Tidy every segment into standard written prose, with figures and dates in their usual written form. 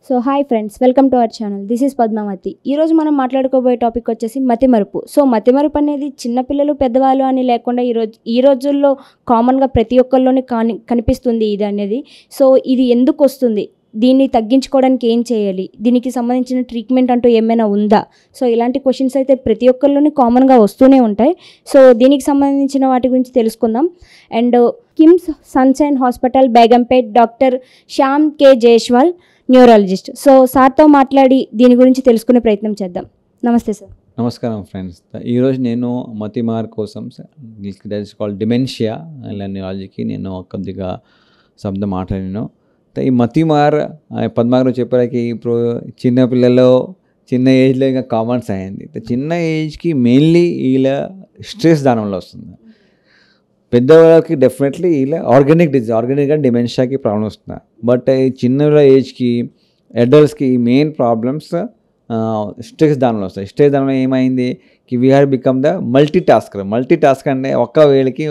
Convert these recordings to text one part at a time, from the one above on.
So hi friends, welcome to our channel. This is Padmavati. ఈరోజు మనం మాట్లాడుకోబోయే topic వచ్చేసి మతిమరుపు. సో మతిమరుపు అనేది చిన్నపిల్లలు పెద్దవాళ్ళు అని లేకుండా ఈ రోజుల్లో కామన్గా ప్రతి ఒక్కరిలోని కనిపిస్తుంది ఇది అనేది. సో ఇది ఎందుకు వస్తుంది, దీన్ని తగ్గించుకోవడానికి ఏం చేయాలి, దీనికి సంబంధించిన ట్రీట్మెంట్ అంటూ ఏమైనా ఉందా? సో ఇలాంటి క్వశ్చన్స్ అయితే ప్రతి ఒక్కరిలోని కామన్గా వస్తూనే ఉంటాయి. సో దీనికి సంబంధించిన వాటి గురించి తెలుసుకుందాం. And KIMS sunshine hospital Begumpet doctor Shyam K Jaiswal, neurologist. So సార్తో మాట్లాడి దీని గురించి తెలుసుకునే ప్రయత్నం చేద్దాం. నమస్తే సార్. నమస్కారం ఫ్రెండ్స్. ఈరోజు నేను మతిమార్ కోసం దట్ ఇస్ కాల్డ్ డిమెన్షియా ఇలా న్యూరాలజీకి నేను కొద్దిగా శబ్దం మాట్లాడాను. ఈ మతిమార్ పద్మాగారు చెప్పడానికి ఇప్పుడు చిన్నపిల్లలు చిన్న ఏజ్లో ఇంకా కామన్స్ అయింది. చిన్న ఏజ్కి మెయిన్లీ ఇలా స్ట్రెస్ దానివల్ల వస్తుంది. పెద్దవాళ్ళకి డెఫినెట్లీ ఇలా ఆర్గానిక్గా డిమెన్షియాకి ప్రాబ్లమ్ వస్తుంది. బట్ ఈ చిన్న ఏజ్కి అడల్ట్స్కి మెయిన్ ప్రాబ్లమ్స్ స్ట్రెస్ దానివల్ల వస్తాయి. స్ట్రెస్ దానివల్ల ఏమైంది we have become the multi task అంటే ఒక్క వేళకి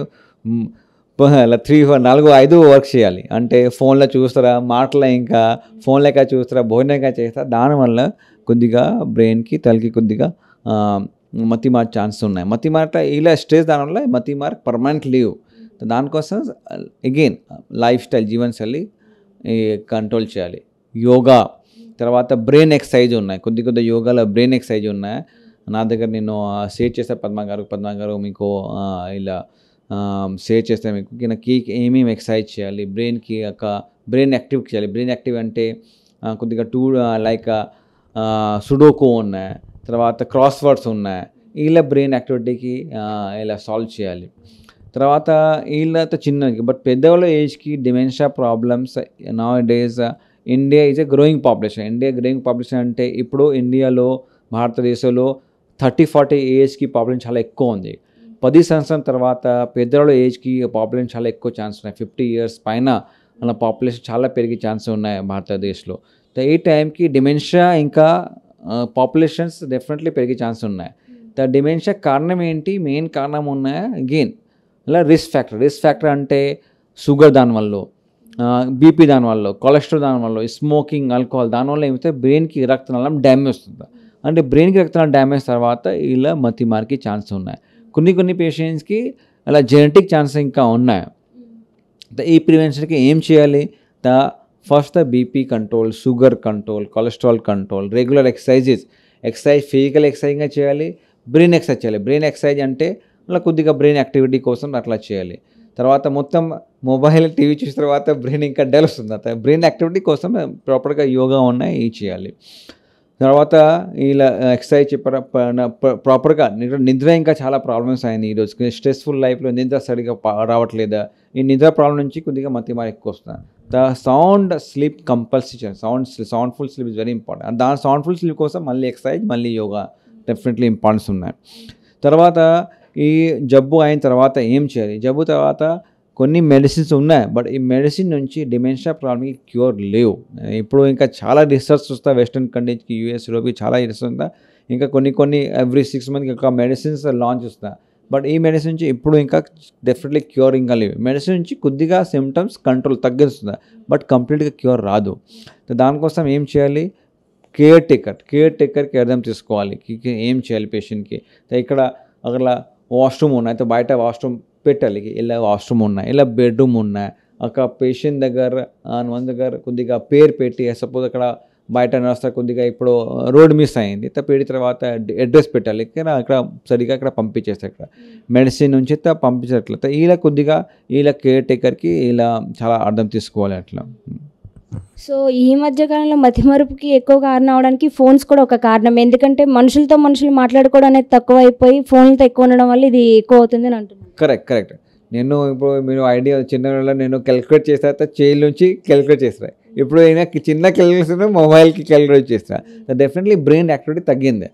3, 4, 5 వర్క్ చేయాలి. అంటే ఫోన్లో చూస్తారా, మాటలో ఇంకా ఫోన్లేక చూస్తారా, భోజనంక చేస్తారా, దానివల్ల కొద్దిగా బ్రెయిన్కి తలకి కొద్దిగా మతిమార్ ఛాన్స్ ఉన్నాయి. మతిమార్ ఇలా స్ట్రెస్ దానివల్ల మతిమార్ పర్మనెంట్ లీవ్. దానికోసం అగైన్ లైఫ్ స్టైల్ జీవనశైలి కంట్రోల్ చేయాలి. యోగా తర్వాత బ్రెయిన్ ఎక్సర్సైజ్ ఉన్నాయి. కొద్ది యోగాలో బ్రెయిన్ ఎక్సర్సైజ్ ఉన్నాయి. నా దగ్గర నేను షేర్ చేస్తాను పద్మా గారు మీకు ఇలా షేర్ చేస్తే మీకు నాకు ఏమేమి ఎక్సర్సైజ్ చేయాలి, బ్రెయిన్కి ఒక బ్రెయిన్ యాక్టివ్ చేయాలి. బ్రెయిన్ యాక్టివ్ అంటే కొద్దిగా లైక్ సుడోకు ఉన్నాయి, తర్వాత క్రాస్ వర్డ్స్ ఉన్నాయి. ఇలా బ్రెయిన్ యాక్టివిటీకి ఇలా సాల్వ్ చేయాలి. తర్వాత వీళ్ళతో చిన్నకి బట్ పెద్దవాళ్ళ ఏజ్కి dementia problems now days India is a growing population అంటే ఇప్పుడు ఇండియాలో భారతదేశంలో 30-40 ఏజ్కి పాపులేషన్ చాలా ఎక్కువ ఉంది. 10 సంవత్సరం తర్వాత పెద్దవాళ్ళ ఏజ్కి పాపులేషన్ చాలా ఎక్కువ ఛాన్స్ ఉన్నాయి. 50 years పైన మన పాపులేషన్ చాలా పెరిగే ఛాన్స్ ఉన్నాయి భారతదేశంలో. ఈ టైంకి డిమెన్షియా ఇంకా పాపులేషన్స్ డెఫినెట్లీ పెరిగే ఛాన్స్ ఉన్నాయి. డిమెన్షియా కారణం ఏంటి, మెయిన్ కారణం ఉన్నాయి అగైన్ ఇలా రిస్క్ ఫ్యాక్టర్ అంటే షుగర్ దానివల్ల, బీపీ దానివల్ల, కొలెస్ట్రాల్ దానివల్ల, స్మోకింగ్, ఆల్కహాల్ దానివల్ల ఏమైతే బ్రెయిన్కి రక్తనాళం డ్యామేజ్ వస్తుంది. అంటే బ్రెయిన్కి రక్తనాళం డ్యామేజ్ తర్వాత ఇలా మతిమార్కి ఛాన్స్ ఉన్నాయి. కొన్ని పేషెంట్స్కి అలా జెనెటిక్ ఛాన్స్ ఇంకా ఉన్నాయి. ఈ ప్రివెన్షన్కి ఏం చేయాలి? First BP control, sugar control, cholesterol control, regular exercise physical ఎక్సర్సైజ్గా చేయాలి, బ్రెయిన్ ఎక్సర్సైజ్ చేయాలి. బ్రెయిన్ ఎక్సర్సైజ్ అంటే అలా కొద్దిగా బ్రెయిన్ యాక్టివిటీ కోసం అట్లా చేయాలి. తర్వాత మొత్తం మొబైల్ టీవీ చూసిన తర్వాత బ్రెయిన్ ఇంకా డల్ వస్తుంది. బ్రెయిన్ యాక్టివిటీ కోసం ప్రాపర్గా యోగా ఉన్నాయి ఇవి చేయాలి. తర్వాత ఇలా ఎక్సర్సైజ్ ప్రాపర్గా నిద్ర ఇంకా చాలా ప్రాబ్లమ్స్ అయింది ఈరోజు. స్ట్రెస్ఫుల్ లైఫ్లో నిద్ర సరిగా రావట్లేదా, ఈ నిద్ర ప్రాబ్లం నుంచి కొద్దిగా మతిమార్ ఎక్కువ వస్తుంది. Sound sleep compulsory, soundful sleep is very important. దాని సౌండ్ఫుల్ స్లీప్ కోసం మళ్ళీ ఎక్సర్సైజ్ మళ్ళీ యోగా డెఫినెట్లీ ఇంపార్టెన్స్ ఉన్నాయి. తర్వాత ఈ జబ్బు అయిన తర్వాత ఏం చేయాలి? జబ్బు తర్వాత కొన్ని మెడిసిన్స్ ఉన్నాయి, బట్ ఈ మెడిసిన్ నుంచి డిమెన్షియా ప్రాబ్లమ్కి క్యూర్ లేవు. ఇప్పుడు ఇంకా చాలా రీసెర్చ్ వస్తాయి వెస్టర్న్ కంట్రీస్కి, యూఎస్లోకి చాలా రీసెర్చ్ ఉందా. ఇంకా కొన్ని ఎవ్రీ 6 months ఇంకా మెడిసిన్స్ లాంచ్ వస్తాయి. బట్ ఈ మెడిసిన్ నుంచి ఇప్పుడు ఇంకా డెఫినెట్లీ క్యూర్ ఇంకా లేవు. మెడిసిన్ నుంచి కొద్దిగా సిమ్టమ్స్ కంట్రోల్ తగ్గిస్తుంది, బట్ కంప్లీట్గా క్యూర్ రాదు. దానికోసం ఏం చేయాలి? కేర్ టేకర్కి అర్థం తీసుకోవాలి ఏం చేయాలి పేషెంట్కి. ఇక్కడ అక్కడ వాష్రూమ్ ఉన్నాయి, అయితే బయట వాష్రూమ్ పెట్టాలి. ఇలా వాష్రూమ్ ఉన్నాయి, ఇలా బెడ్రూమ్ ఉన్నాయి. ఒక పేషెంట్ దగ్గర కొద్దిగా పేరు పెట్టి, సపోజ్ అక్కడ బయట నడుస్తా కొద్దిగా ఇప్పుడు రోడ్ మిస్ అయింది, పెట్టి తర్వాత అడ్రస్ పెట్టాలి. అక్కడ సరిగా అక్కడ పంపించేస్తారు. అక్కడ మెడిసిన్ నుంచి పంపించట్లేదు. ఇలా కొద్దిగా ఇలా కేర్ టేకర్కి ఇలా చాలా అర్థం తీసుకోవాలి అట్లా. సో ఈ మధ్యకాలంలో మతిమరుపుకి ఎక్కువ కారణం అవడానికి ఫోన్స్ కూడా ఒక కారణం. ఎందుకంటే మనుషులు మాట్లాడుకోవడం అనేది తక్కువ అయిపోయి ఫోన్లతో ఎక్కువ ఉండడం వల్ల ఇది ఎక్కువ అవుతుంది అని అంటున్నాను. కరెక్ట్. నేను ఇప్పుడు మీరు ఐడియా చిన్న నేను క్యాలిక్యులేట్ చేస్తా, చేయిల నుంచి క్యాలిక్యులేట్ చేస్తా. ఇప్పుడు అయినా చిన్న క్యాలిక్యులేషన్ మొబైల్కి క్యాలిక్యులేట్ చేస్తా. డెఫినెట్లీ బ్రెయిన్ యాక్టివిటీ తగ్గింది.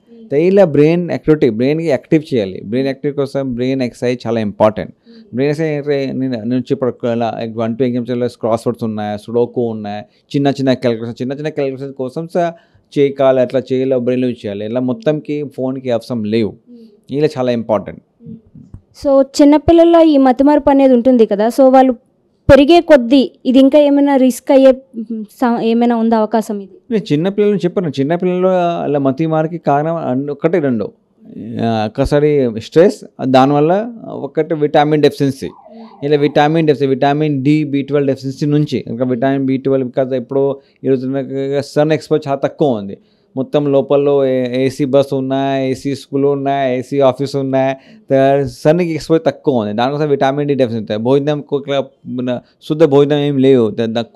ఇలా బ్రెయిన్ యాక్టివిటీ బ్రెయిన్కి యాక్టివ్ చేయాలి. బ్రెయిన్ యాక్టివ్ కోసం బ్రెయిన్ ఎక్సర్సైజ్ చాలా ఇంపార్టెంట్. బ్రెయిన్ ఎక్సర్సైజ్ నుంచి ఇప్పుడు 1-2 ఎగ్జామ్స్లో క్రాస్ వర్డ్స్ ఉన్నాయి, సుడోకు ఉన్నాయి, చిన్న క్యాలిక్యులేషన్ కోసం చేయకాలి. అట్లా చేయలో బ్రెయిన్లో చేయాలి. ఇలా మొత్తంకి ఫోన్కి అవసరం లేవు. ఇలా చాలా ఇంపార్టెంట్. సో చిన్నపిల్లల్లో ఈ మతిమరుపు అనేది ఉంటుంది కదా. సో వాళ్ళు పెరిగే కొద్దీ ఇది ఇంకా ఏమైనా రిస్క్ అయ్యే ఏమైనా ఉందా అవకాశం ఇది? నేను చిన్నపిల్లలు చెప్పాను, చిన్నపిల్లలు అలా మతిమారికి కారణం ఒకటి రెండు, ఒక్కసారి స్ట్రెస్, దానివల్ల ఒకటి విటామిన్ డెఫిషియన్సీ, ఇలా విటామిన్ B12 డెఫిషియన్సీ నుంచి, ఇంకా విటామిన్ B12 బికాజ్ ఇప్పుడు ఈరోజు సన్ ఎక్స్పోజ్ చాలా తక్కువ ఉంది. మొత్తం లోపల ఏసీ బస్ ఉన్నాయి, ఏసీ స్కూల్ ఉన్నాయి, ఏసీ ఆఫీస్ ఉన్నాయి, సన్కి ఎక్స్పోజ్ తక్కువ ఉంది. దానికోసం విటామిన్ D డెఫిషియన్సీ. భోజనం శుద్ధ భోజనం ఏం లేవు,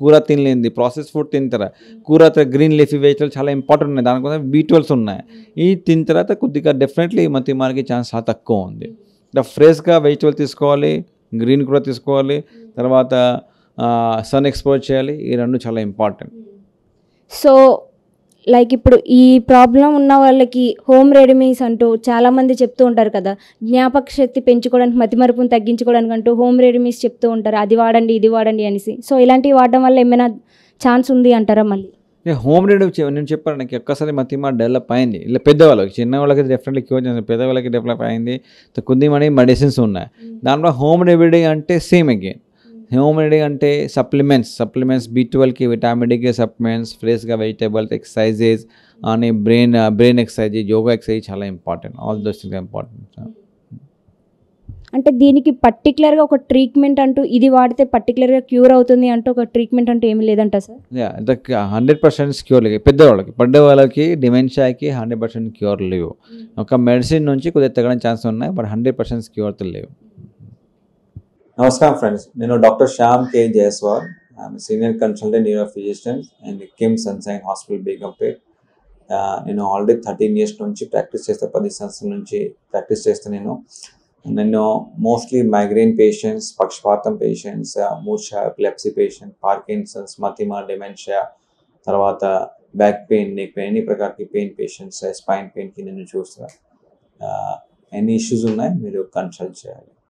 కూర తినలేంది, ప్రాసెస్ ఫుడ్ తింటారా, కూర గ్రీన్ లీఫీ వెజిటబుల్స్ చాలా ఇంపార్టెంట్ ఉన్నాయి, దానికోసం B12 ఉన్నాయి. ఈ తిన్న తర్వాత కొద్దిగా డెఫినెట్లీ మతిమారికి ఛాన్స్ చాలా తక్కువ ఉంది. ఫ్రెష్గా వెజిటబుల్ తీసుకోవాలి, గ్రీన్ కూడా తీసుకోవాలి, తర్వాత సన్ ఎక్స్పోజ్ చేయాలి, ఈ రెండు చాలా ఇంపార్టెంట్. సో లైక్ ఇప్పుడు ఈ ప్రాబ్లం ఉన్న వాళ్ళకి హోమ్ రెమెడీస్ అంటూ చాలామంది చెప్తూ ఉంటారు కదా, జ్ఞాపక శక్తి పెంచుకోవడానికి, మతిమరుపును తగ్గించుకోవడానికి అంటూ హోమ్ రెమెడీస్ చెప్తూ ఉంటారు, అది వాడండి ఇది వాడండి అనేసి. సో ఇలాంటివి వాడడం వల్ల ఏమైనా ఛాన్స్ ఉంది అంటారా మళ్ళీ? హోమ్ రెమెడీ నేను చెప్పాను, నాకు ఒక్కసారి మతిమార్ డెవలప్ అయింది. ఇలా పెద్దవాళ్ళకి, చిన్న వాళ్ళకి డెఫినెట్లీ క్యూర్ చేస్తాను, పెద్దవాళ్ళకి డెవలప్ అయింది. కొద్దిమంది మెడిసిన్స్ ఉన్నాయి. దాంట్లో హోమ్ రెమెడీ అంటే సేమ్ అగైన్, హోమ్ రెమెడీ అంటే సప్లిమెంట్స్ B12కి, విటామిన్ Dకి సప్లిమెంట్స్, ఫ్రెష్గా వెజిటేబుల్స్, ఎక్సర్సైజెస్ అని బ్రెయిన్ ఎక్సర్సైజ్, యోగా ఎక్సర్సైజ్ చాలా important. All those things important. అంటే దీనికి పర్టికులర్గా ఒక ట్రీట్మెంట్ అంటూ ఇది వాడితే పర్టికులర్గా క్యూర్ అవుతుంది అంటూ ఒక ట్రీట్మెంట్ అంటూ ఏమీ లేదంట సార్? 100% క్యూర్ లేవు. పెద్దవాళ్ళకి డిమెన్షియాకి 100% క్యూర్ లేవు. ఒక మెడిసిన్ నుంచి కొద్దిగా తగ్గడం ఛాన్స్ ఉన్నాయి, బట్ 100% క్యూర్ లేవు. నమస్కారం ఫ్రెండ్స్, నేను doctor Shyam K. Jaiswal, senior consultant neuro physician and Kim sunshine hospital Begumpet. నేను ఆల్రెడీ 13 years నుంచి ప్రాక్టీస్ చేస్తే, 10 సంవత్సరాల నుంచి ప్రాక్టీస్ చేస్తే నేను మోస్ట్లీ మైగ్రేన్ పేషెంట్స్, పక్షపాతం పేషెంట్స్, మూర్ఛ, ఎపిలెప్సీ పేషెంట్, పార్కిన్సన్స్, మతిమార్, డిమెన్షియా, తర్వాత బ్యాక్ పెయిన్, నెక్ పెయిన్, ఎన్ని ప్రకారకి పెయిన్ పేషెంట్స్, స్పైన్ పెయిన్కి నేను చూస్తాను. ఎన్ని ఇష్యూస్ ఉన్నాయి మీరు కన్సల్ట్ చేయాలి.